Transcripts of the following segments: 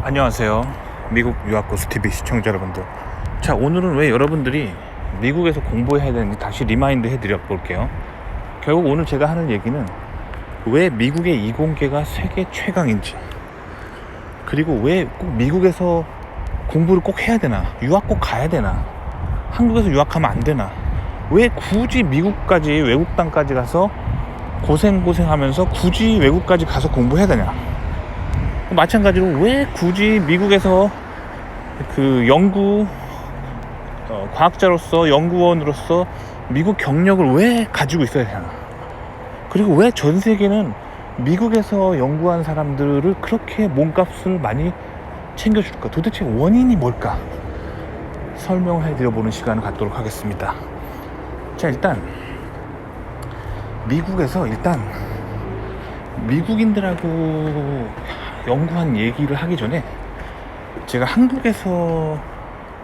안녕하세요. 미국 유학고수 TV 시청자 여러분들. 자, 오늘은 왜 여러분들이 미국에서 공부해야 되는지 다시 리마인드 해드려 볼게요. 결국 오늘 제가 하는 얘기는 왜 미국의 이공계가 세계 최강인지, 그리고 왜 꼭 미국에서 공부를 꼭 해야 되나, 유학 꼭 가야 되나, 한국에서 유학하면 안 되나, 왜 굳이 미국까지, 외국 땅까지 가서 고생하면서 굳이 외국까지 가서 공부해야 되냐, 마찬가지로 왜 굳이 미국에서 그 과학자로서, 연구원으로서 미국 경력을 왜 가지고 있어야 되나, 그리고 왜 전 세계는 미국에서 연구한 사람들을 그렇게 몸값을 많이 챙겨줄까, 도대체 원인이 뭘까 설명해 드려보는 시간을 갖도록 하겠습니다. 자, 일단 미국에서 미국인들하고 연구한 얘기를 하기 전에 제가 한국에서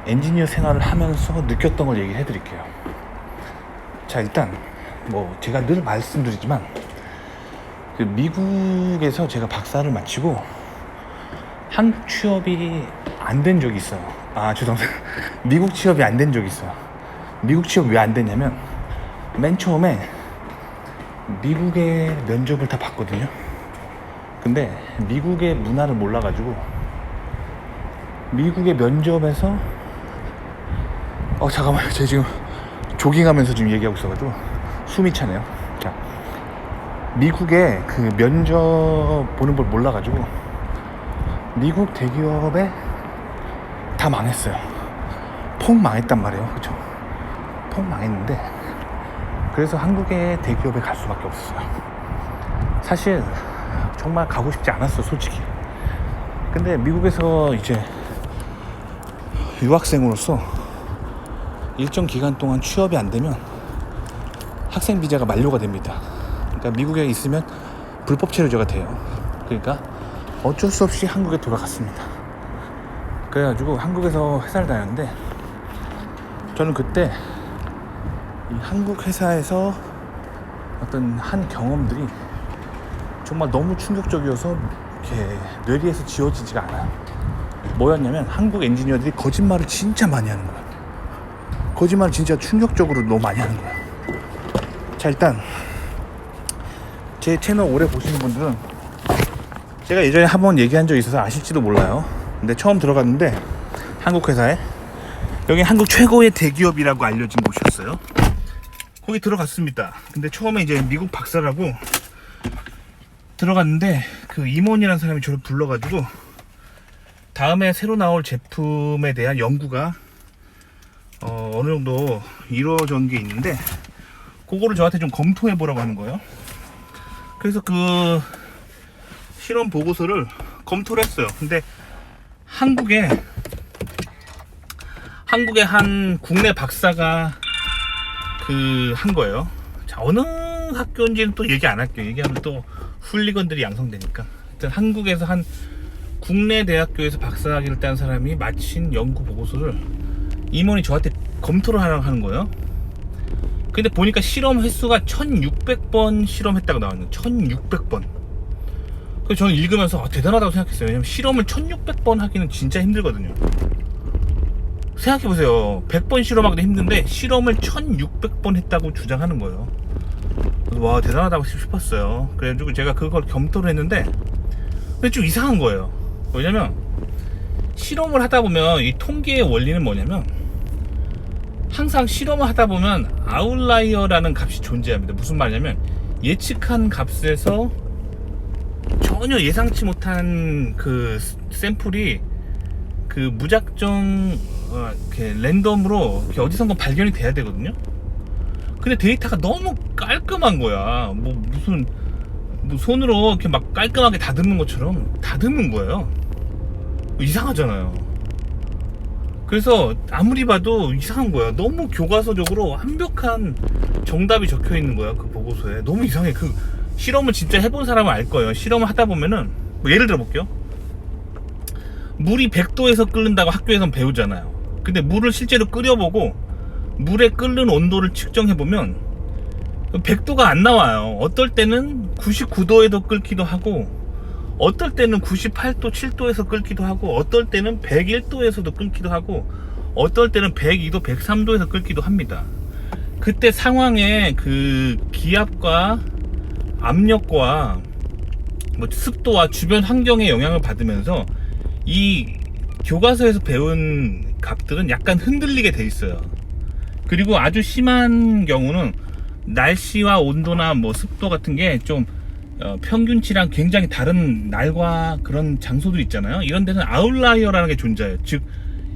엔지니어 생활을 하면서 느꼈던 걸 얘기해 드릴게요. 자, 일단 제가 늘 말씀드리지만 그 미국에서 제가 박사를 마치고 한국 취업이 안 된 적이 있어요. 죄송합니다. 미국 취업이 안 된 적이 있어요. 미국 취업이 왜 안 됐냐면, 맨 처음에 미국의 면접을 다 봤거든요. 근데 미국의 문화를 몰라가지고 미국의 면접에서 잠깐만요, 제가 지금 조깅하면서 지금 얘기하고 있어가지고 숨이 차네요. 자, 미국의 그 면접 보는 걸 몰라가지고 미국 대기업에 다 망했어요. 폭 망했단 말이에요. 그쵸? 폭 망했는데, 그래서 한국의 대기업에 갈 수밖에 없었어요. 사실 정말 가고 싶지 않았어, 솔직히. 근데 미국에서 이제 유학생으로서 일정 기간 동안 취업이 안 되면 학생 비자가 만료가 됩니다. 그러니까 미국에 있으면 불법 체류자가 돼요. 그러니까 어쩔 수 없이 한국에 돌아갔습니다. 그래가지고 한국에서 회사를 다녔는데, 저는 그때 이 한국 회사에서 어떤 한 경험들이 정말 너무 충격적이어서 이렇게 뇌리에서 지워지지가 않아요. 뭐였냐면, 한국 엔지니어들이 거짓말을 진짜 많이 하는 거예요. 거짓말을 진짜 충격적으로 너무 많이 하는 거예요. 자, 일단 제 채널 오래 보시는 분들은 제가 예전에 한번 얘기한 적이 있어서 아실지도 몰라요. 근데 처음 들어갔는데 한국 회사에, 여기 한국 최고의 대기업이라고 알려진 곳이었어요. 거기 들어갔습니다. 근데 처음에 이제 미국 박사라고 들어갔는데, 그 임원이라는 사람이 저를 불러가지고 다음에 새로 나올 제품에 대한 연구가 어느 정도 이루어진 게 있는데, 그거를 저한테 좀 검토해 보라고 하는 거예요. 그래서 그 실험 보고서를 검토를 했어요. 근데 한국에 한 국내 박사가 한 거예요. 자, 어느 학교인지는 또 얘기 안 할게요. 얘기하면 또 훌리건들이 양성되니까. 일단 한국에서 한 국내 대학교에서 박사학위를 딴 사람이 마친 연구 보고서를 임원이 저한테 검토를 하라고 하는 거예요. 근데 보니까 실험 횟수가 1600번 실험했다고 나왔는데, 1600번. 그래서 저는 읽으면서 대단하다고 생각했어요. 왜냐면 실험을 1600번 하기는 진짜 힘들거든요. 생각해보세요. 100번 실험하기도 힘든데 실험을 1600번 했다고 주장하는 거예요. 그래서 와, 대단하다고 싶었어요. 그래가지고 제가 그걸 검토를 했는데, 근데 좀 이상한 거예요. 왜냐면 실험을 하다 보면 이 통계의 원리는 뭐냐면, 항상 실험을 하다 보면 아웃라이어라는 값이 존재합니다. 무슨 말이냐면, 예측한 값에서 전혀 예상치 못한 그 샘플이 그 무작정 이렇게 랜덤으로 이렇게 어디선가 발견이 돼야 되거든요. 근데 데이터가 너무 깔끔한 거야. 무슨 손으로 이렇게 막 깔끔하게 다듬는 것처럼 다듬는 거예요. 이상하잖아요. 그래서 아무리 봐도 이상한 거야. 너무 교과서적으로 완벽한 정답이 적혀 있는 거야, 그 보고서에. 너무 이상해. 그 실험을 진짜 해본 사람은 알 거예요. 실험을 하다 보면은, 예를 들어 볼게요. 물이 100도에서 끓는다고 학교에선 배우잖아요. 근데 물을 실제로 끓여보고 물의 끓는 온도를 측정해보면 100도가 안 나와요. 어떨 때는 99도에도 끓기도 하고, 어떨 때는 98도, 7도에서 끓기도 하고, 어떨 때는 101도에서도 끓기도 하고, 어떨 때는 102도, 103도에서 끓기도 합니다. 그때 상황에 그 기압과 압력과 뭐 습도와 주변 환경의 영향을 받으면서 이 교과서에서 배운 값들은 약간 흔들리게 돼 있어요. 그리고 아주 심한 경우는 날씨와 온도나 뭐 습도 같은 게 좀 평균치랑 굉장히 다른 날과 그런 장소들 있잖아요. 이런 데는 아웃라이어라는 게 존재해요. 즉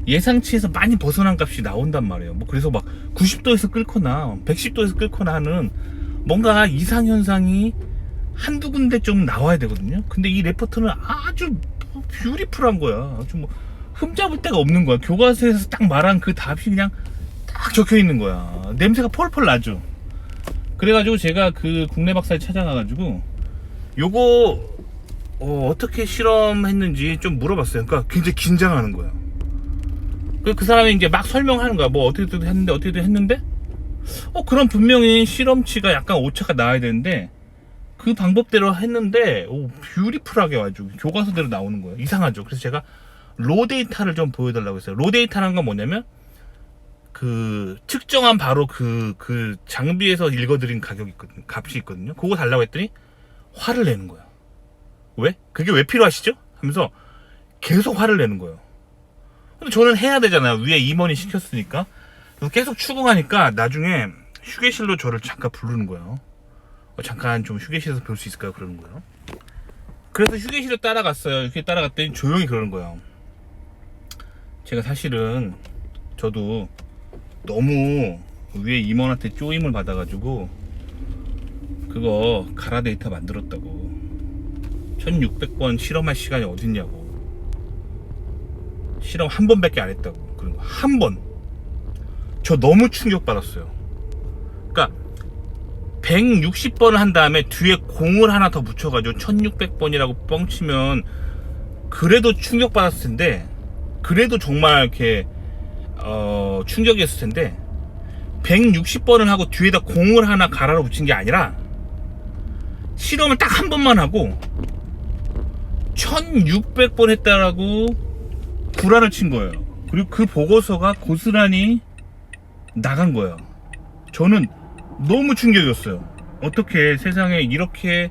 예상치에서 많이 벗어난 값이 나온단 말이에요. 뭐 그래서 막 90도에서 끓거나 110도에서 끓거나 하는 뭔가 이상현상이 한두 군데 좀 나와야 되거든요. 근데 이 레포트는 아주 뷰티풀한 거야. 아주 뭐 흠잡을 데가 없는 거야. 교과서에서 딱 말한 그 답이 그냥 딱 적혀 있는 거야. 냄새가 펄펄 나죠. 그래가지고 제가 그 국내 박사를 찾아가가지고 요거 어떻게 실험했는지 좀 물어봤어요. 그러니까 굉장히 긴장하는 거야. 그 사람이 이제 막 설명하는 거야. 뭐 어떻게 했는데 그럼 분명히 실험치가 약간 오차가 나와야 되는데 그 방법대로 했는데 뷰티풀하게 아주 교과서대로 나오는 거예요. 이상하죠. 그래서 제가 로 데이터를 좀 보여달라고 했어요. 로 데이터라는 건 뭐냐면 그 측정한 바로 그 장비에서 읽어드린 가격이 있거든요. 값이 있거든요. 그거 달라고 했더니 화를 내는 거야. 왜? 그게 왜 필요하시죠? 하면서 계속 화를 내는 거예요. 근데 저는 해야 되잖아요. 위에 임원이 시켰으니까. 그래서 계속 추궁하니까 나중에 휴게실로 저를 잠깐 부르는 거예요. 잠깐 좀 휴게실에서 볼 수 있을까요? 그러는 거예요. 그래서 휴게실에 따라갔어요. 이렇게 따라갔더니 조용히 그러는 거예요. 제가 사실은 저도 너무 위에 임원한테 쪼임을 받아가지고 그거 가라 데이터 만들었다고. 1600번 실험할 시간이 어딨냐고. 실험 한 번밖에 안 했다고. 그런 거 한 번. 저 너무 충격받았어요. 그러니까 160번을 한 다음에 뒤에 공을 하나 더 붙여가지고 1600번이라고 뻥치면 그래도 충격받았을 텐데, 그래도 정말 이렇게 충격이었을 텐데 160번을 하고 뒤에다 공을 하나 가라로 붙인 게 아니라 실험을 딱 한 번만 하고 1600번 했다라고 구라를 친 거예요. 그리고 그 보고서가 고스란히 나간 거예요. 저는 너무 충격이었어요. 어떻게 세상에 이렇게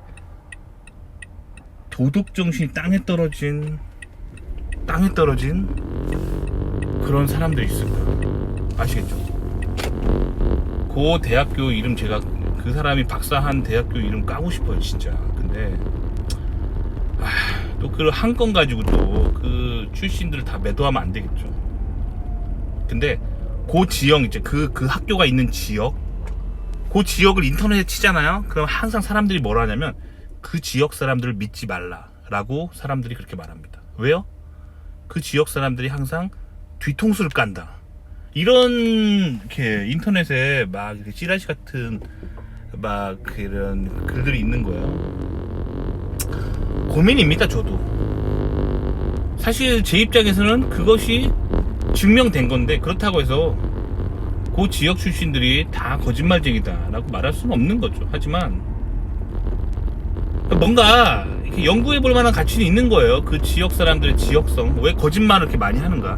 도덕정신이 땅에 떨어진 그런 사람들이 있을까? 아시겠죠? 그 대학교 이름 제가 그 사람이 박사한 대학교 이름 까고 싶어요 진짜. 근데 또 그 한 건 가지고 또 그 출신들을 다 매도하면 안 되겠죠. 근데 그 지역 이제 그 학교가 있는 지역, 그 지역을 인터넷에 치잖아요. 그럼 항상 사람들이 뭐라 하냐면 그 지역 사람들을 믿지 말라라고 사람들이 그렇게 말합니다. 왜요? 그 지역 사람들이 항상 뒤통수를 깐다. 이런 이렇게 인터넷에 막 이렇게 찌라시 같은 막 그런 글들이 있는 거예요. 고민입니다. 저도 사실 제 입장에서는 그것이 증명된 건데, 그렇다고 해서 그 지역 출신들이 다 거짓말쟁이다 라고 말할 수는 없는 거죠. 하지만 뭔가 이렇게 연구해 볼 만한 가치는 있는 거예요. 그 지역 사람들의 지역성, 왜 거짓말을 이렇게 많이 하는가,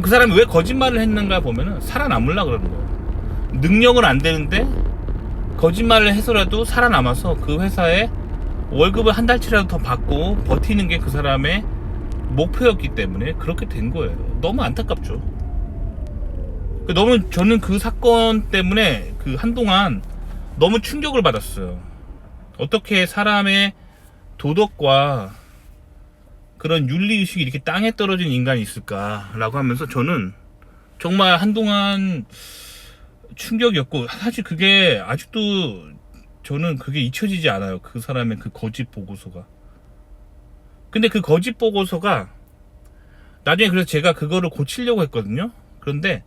그 사람이 왜 거짓말을 했는가 보면은 살아남으려고 그러는 거예요. 능력은 안 되는데 거짓말을 해서라도 살아남아서 그 회사에 월급을 한 달치라도 더 받고 버티는 게 그 사람의 목표였기 때문에 그렇게 된 거예요. 너무 안타깝죠. 너무 저는 그 사건 때문에 그 한동안 너무 충격을 받았어요. 어떻게 사람의 도덕과 그런 윤리의식이 이렇게 땅에 떨어진 인간이 있을까라고 하면서 저는 정말 한동안 충격이었고, 사실 그게 아직도 저는 그게 잊혀지지 않아요. 그 사람의 그 거짓 보고서가. 근데 그 거짓 보고서가 나중에, 그래서 제가 그거를 고치려고 했거든요. 그런데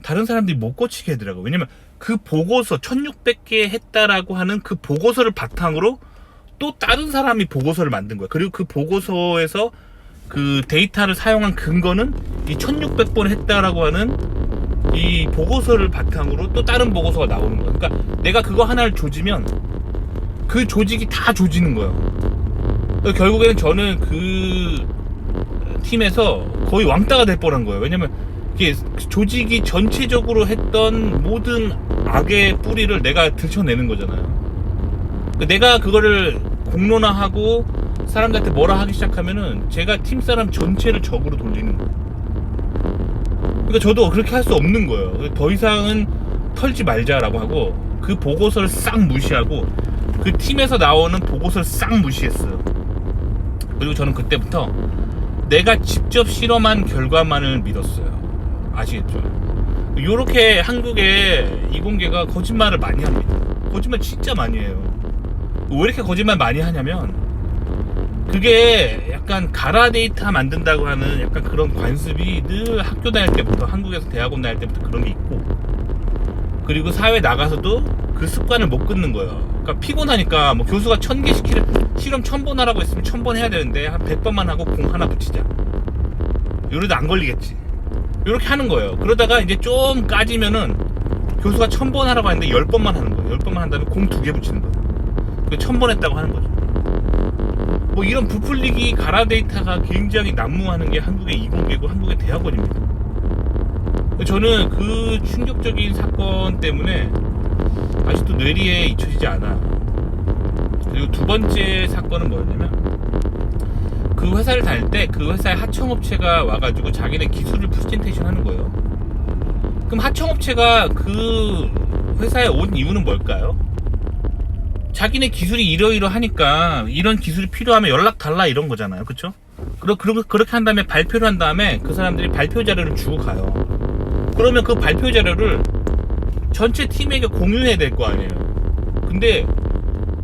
다른 사람들이 못 고치게 하더라고요. 왜냐면 그 보고서 1600개 했다라고 하는 그 보고서를 바탕으로 또 다른 사람이 보고서를 만든 거야. 그리고 그 보고서에서 그 데이터를 사용한 근거는 이 1600번 했다라고 하는 이 보고서를 바탕으로 또 다른 보고서가 나오는 거야. 그러니까 내가 그거 하나를 조지면 그 조직이 다 조지는 거야. 결국에는 저는 그 팀에서 거의 왕따가 될 뻔한 거예요. 왜냐면 이게 조직이 전체적으로 했던 모든 악의 뿌리를 내가 들춰내는 거잖아요. 내가 그거를 공론화하고 사람들한테 뭐라 하기 시작하면은 제가 팀 사람 전체를 적으로 돌리는 거예요. 그러니까 저도 그렇게 할 수 없는 거예요. 더 이상은 털지 말자라고 하고 그 보고서를 싹 무시하고 그 팀에서 나오는 보고서를 싹 무시했어요. 그리고 저는 그때부터 내가 직접 실험한 결과만을 믿었어요. 아시겠죠? 요렇게 한국의 이공계가 거짓말을 많이 합니다. 거짓말 진짜 많이 해요. 왜 이렇게 거짓말 많이 하냐면 그게 약간 가라 데이터 만든다고 하는 약간 그런 관습이 늘 학교 다닐 때부터, 한국에서 대학원 다닐 때부터 그런 게 있고, 그리고 사회 나가서도 그 습관을 못 끊는 거예요. 그러니까 피곤하니까 뭐 교수가 1000개 실험 1000번 하라고 했으면 1000번 해야 되는데 한 100번만 하고 공 하나 붙이자. 이러다 안 걸리겠지. 이렇게 하는 거예요. 그러다가 이제 좀 까지면은 교수가 1000번 하라고 했는데 10번만 하는 거예요. 10번만 한 다음에 공 2개 붙이는 거예요. 1000번 했다고 하는 거죠. 뭐 이런 부풀리기 가라 데이터가 굉장히 난무하는 게 한국의 이공계고 한국의 대학원입니다. 저는 그 충격적인 사건 때문에 아직도 뇌리에 잊혀지지 않아. 그리고 두 번째 사건은 뭐였냐면 그 회사를 다닐 때 그 회사의 하청업체가 와가지고 자기네 기술을 프레젠테이션 하는 거예요. 그럼 하청업체가 그 회사에 온 이유는 뭘까요? 자기네 기술이 이러이러하니까 이런 기술이 필요하면 연락 달라 이런 거잖아요. 그쵸? 그렇게 한 다음에 발표를 한 다음에 그 사람들이 발표 자료를 주고 가요. 그러면 그 발표 자료를 전체 팀에게 공유해야 될 거 아니에요. 근데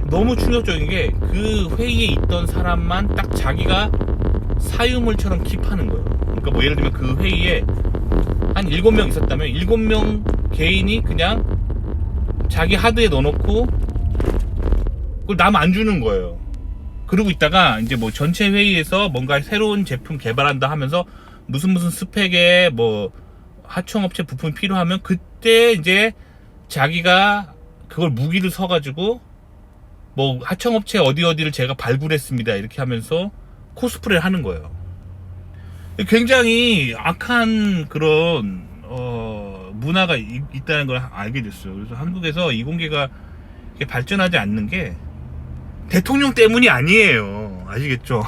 너무 충격적인 게 그 회의에 있던 사람만 딱 자기가 사유물처럼 킵하는 거예요. 그러니까 뭐 예를 들면 그 회의에 한 7명 있었다면 7명 개인이 그냥 자기 하드에 넣어놓고 그걸 남 안 주는 거예요. 그러고 있다가 이제 뭐 전체 회의에서 뭔가 새로운 제품 개발한다 하면서 무슨 스펙에 뭐 하청업체 부품이 필요하면 그때 이제 자기가 그걸 무기를 서가지고 뭐 하청업체 어디를 제가 발굴했습니다 이렇게 하면서 코스프레를 하는 거예요. 굉장히 악한 그런 문화가 있다는 걸 알게 됐어요. 그래서 한국에서 이공계가 발전하지 않는 게 대통령 때문이 아니에요. 아시겠죠?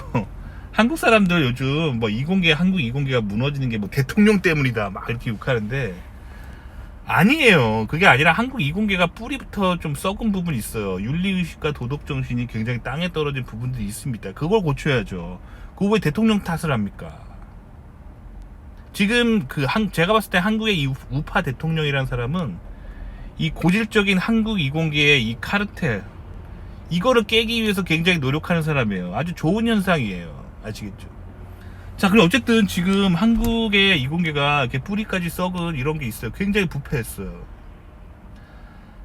한국 사람들 요즘 뭐 한국 이공계가 무너지는 게 뭐 대통령 때문이다 막 이렇게 욕하는데 아니에요. 그게 아니라 한국 이공계가 뿌리부터 좀 썩은 부분이 있어요. 윤리의식과 도덕정신이 굉장히 땅에 떨어진 부분들이 있습니다. 그걸 고쳐야죠. 그거 왜 대통령 탓을 합니까? 지금 제가 봤을 때 한국의 이 우파 대통령이라는 사람은 이 고질적인 한국 이공계의 이 카르텔, 이거를 깨기 위해서 굉장히 노력하는 사람이에요. 아주 좋은 현상이에요. 아시겠죠? 자, 그럼 어쨌든 지금 한국의 이공계가 이렇게 뿌리까지 썩은 이런 게 있어요. 굉장히 부패했어요.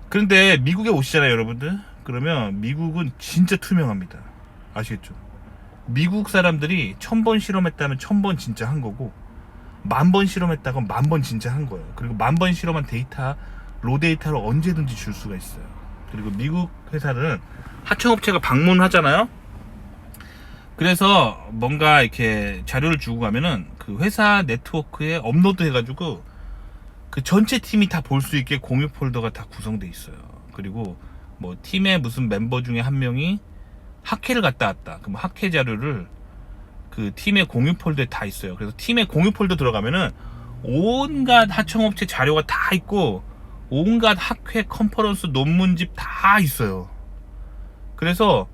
그런데 미국에 오시잖아요, 여러분들. 그러면 미국은 진짜 투명합니다. 아시겠죠? 미국 사람들이 1000번 실험했다면 1000번 진짜 한 거고, 10,000번 실험했다고 10,000번 진짜 한 거예요. 그리고 10,000번 실험한 데이터, 로 데이터를 언제든지 줄 수가 있어요. 그리고 미국 회사는 하청업체가 방문하잖아요. 그래서 뭔가 이렇게 자료를 주고 가면은 그 회사 네트워크에 업로드 해가지고 그 전체 팀이 다 볼 수 있게 공유 폴더가 다 구성돼 있어요. 그리고 뭐 팀의 무슨 멤버 중에 한 명이 학회를 갔다 왔다. 그럼 학회 자료를 그 팀의 공유 폴더에 다 있어요. 그래서 팀의 공유 폴더 들어가면은 온갖 하청업체 자료가 다 있고 온갖 학회 컨퍼런스 논문집 다 있어요. 그래서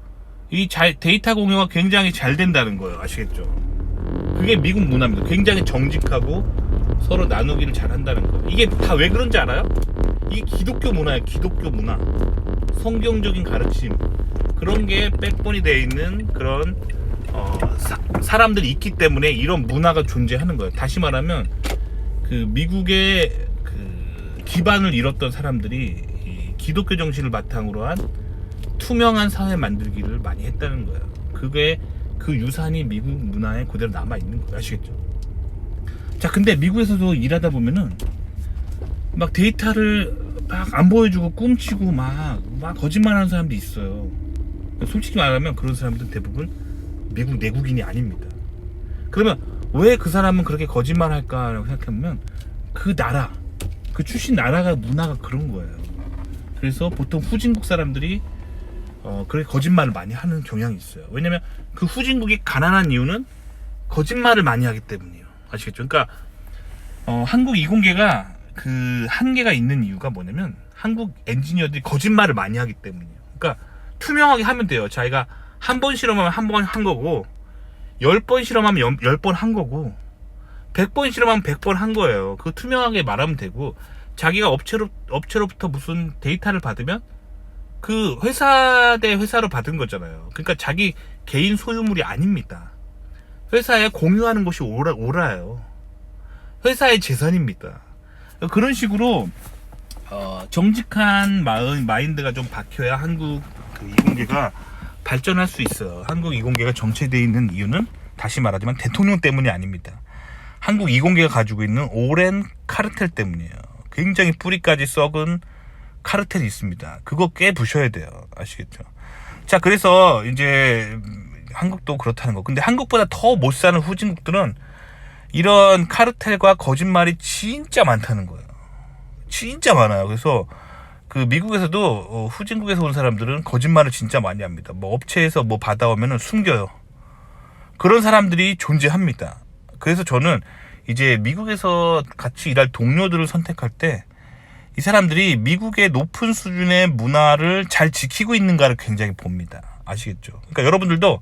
이 데이터 공유가 굉장히 잘 된다는 거예요. 아시겠죠? 그게 미국 문화입니다. 굉장히 정직하고 서로 나누기를 잘 한다는 거예요. 이게 다 왜 그런지 알아요? 이게 기독교 문화예요. 기독교 문화. 성경적인 가르침. 그런 게 백본이 되어 있는 그런 사람들이 있기 때문에 이런 문화가 존재하는 거예요. 다시 말하면 그 미국의 그 기반을 잃었던 사람들이 이 기독교 정신을 바탕으로 한 투명한 사회 만들기를 많이 했다는 거예요. 그게 그 유산이 미국 문화에 그대로 남아 있는 거예요. 아시겠죠? 자, 근데 미국에서도 일하다 보면은 막 데이터를 막 안 보여주고 꿈치고 막 거짓말하는 사람도 있어요. 솔직히 말하면 그런 사람들은 대부분 미국 내국인이 아닙니다. 그러면 왜 그 사람은 그렇게 거짓말할까라고 생각해보면 그 나라, 그 출신 나라가 문화가 그런 거예요. 그래서 보통 후진국 사람들이 그렇게 거짓말을 많이 하는 경향이 있어요. 왜냐면 그 후진국이 가난한 이유는 거짓말을 많이 하기 때문이에요. 아시겠죠? 그러니까 한국 이공계가 그 한계가 있는 이유가 뭐냐면 한국 엔지니어들이 거짓말을 많이 하기 때문이에요. 그러니까 투명하게 하면 돼요. 자기가 한 번 실험하면 한 번 한 거고 10번 실험하면 10번 한 거고 100번 실험하면 100번 한 거예요. 그 투명하게 말하면 되고 자기가 업체로부터 무슨 데이터를 받으면 그 회사 대 회사로 받은 거잖아요. 그러니까 자기 개인 소유물이 아닙니다. 회사에 공유하는 것이 옳아요. 회사의 재산입니다. 그런 식으로 정직한 마인드가 좀 박혀야 한국 그 이공계가 발전할 수 있어요. 한국 이공계가 정체되어 있는 이유는 다시 말하지만 대통령 때문이 아닙니다. 한국 이공계가 가지고 있는 오랜 카르텔 때문이에요. 굉장히 뿌리까지 썩은 카르텔이 있습니다. 그거 깨부셔야 돼요. 아시겠죠? 자, 그래서 이제 한국도 그렇다는 거. 근데 한국보다 더 못 사는 후진국들은 이런 카르텔과 거짓말이 진짜 많다는 거예요. 진짜 많아요. 그래서 그 미국에서도 후진국에서 온 사람들은 거짓말을 진짜 많이 합니다. 뭐 업체에서 뭐 받아오면은 숨겨요. 그런 사람들이 존재합니다. 그래서 저는 이제 미국에서 같이 일할 동료들을 선택할 때 이 사람들이 미국의 높은 수준의 문화를 잘 지키고 있는가를 굉장히 봅니다. 아시겠죠? 그러니까 여러분들도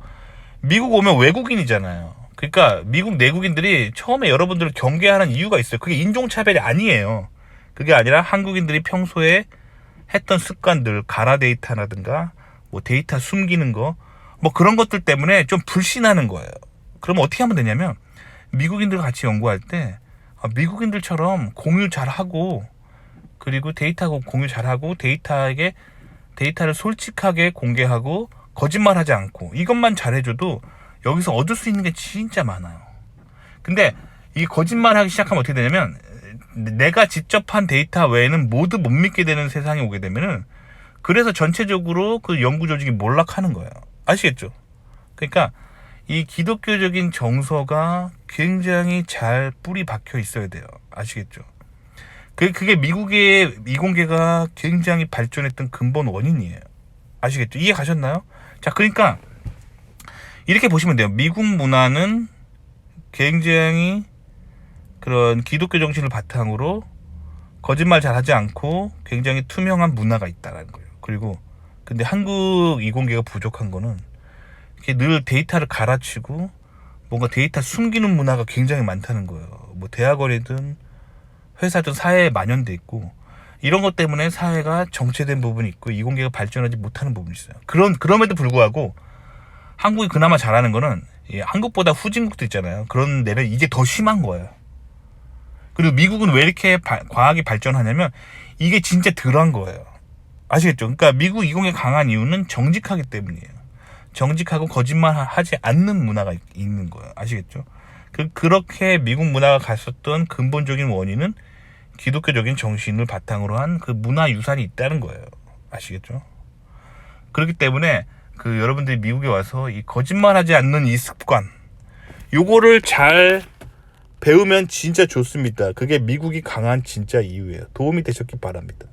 미국 오면 외국인이잖아요. 그러니까 미국 내국인들이 처음에 여러분들을 경계하는 이유가 있어요. 그게 인종차별이 아니에요. 그게 아니라 한국인들이 평소에 했던 습관들, 가라 데이터라든가 뭐 데이터 숨기는 거, 뭐 그런 것들 때문에 좀 불신하는 거예요. 그러면 어떻게 하면 되냐면 미국인들과 같이 연구할 때 미국인들처럼 공유 잘하고 그리고 데이터 공유 잘하고 데이터를 솔직하게 공개하고 거짓말하지 않고 이것만 잘해줘도 여기서 얻을 수 있는 게 진짜 많아요. 근데 이 거짓말하기 시작하면 어떻게 되냐면 내가 직접 한 데이터 외에는 모두 못 믿게 되는 세상에 오게 되면은 그래서 전체적으로 그 연구 조직이 몰락하는 거예요. 아시겠죠? 그러니까 이 기독교적인 정서가 굉장히 잘 뿌리 박혀 있어야 돼요. 아시겠죠? 그게 미국의 이공계가 굉장히 발전했던 근본 원인이에요. 아시겠죠? 이해 가셨나요? 자, 그러니까 이렇게 보시면 돼요. 미국 문화는 굉장히 그런 기독교 정신을 바탕으로 거짓말 잘하지 않고 굉장히 투명한 문화가 있다는 거예요. 그리고 근데 한국 이공계가 부족한 거는 이렇게 늘 데이터를 갈아치고 뭔가 데이터 숨기는 문화가 굉장히 많다는 거예요. 뭐 대학원이든 회사든 사회에 만연돼 있고 이런 것 때문에 사회가 정체된 부분이 있고 이공계가 발전하지 못하는 부분이 있어요. 그럼에도 불구하고 한국이 그나마 잘하는 거는 한국보다 후진국도 있잖아요. 그런 데는 이게 더 심한 거예요. 그리고 미국은 왜 이렇게 과학이 발전하냐면 이게 진짜 덜한 거예요. 아시겠죠? 그러니까 미국 이공계 강한 이유는 정직하기 때문이에요. 정직하고 거짓말하지 않는 문화가 있는 거예요. 아시겠죠? 그렇게 미국 문화가 갔었던 근본적인 원인은 기독교적인 정신을 바탕으로 한 그 문화 유산이 있다는 거예요. 아시겠죠? 그렇기 때문에 여러분들이 미국에 와서 이 거짓말하지 않는 이 습관, 요거를 잘 배우면 진짜 좋습니다. 그게 미국이 강한 진짜 이유예요. 도움이 되셨기 바랍니다.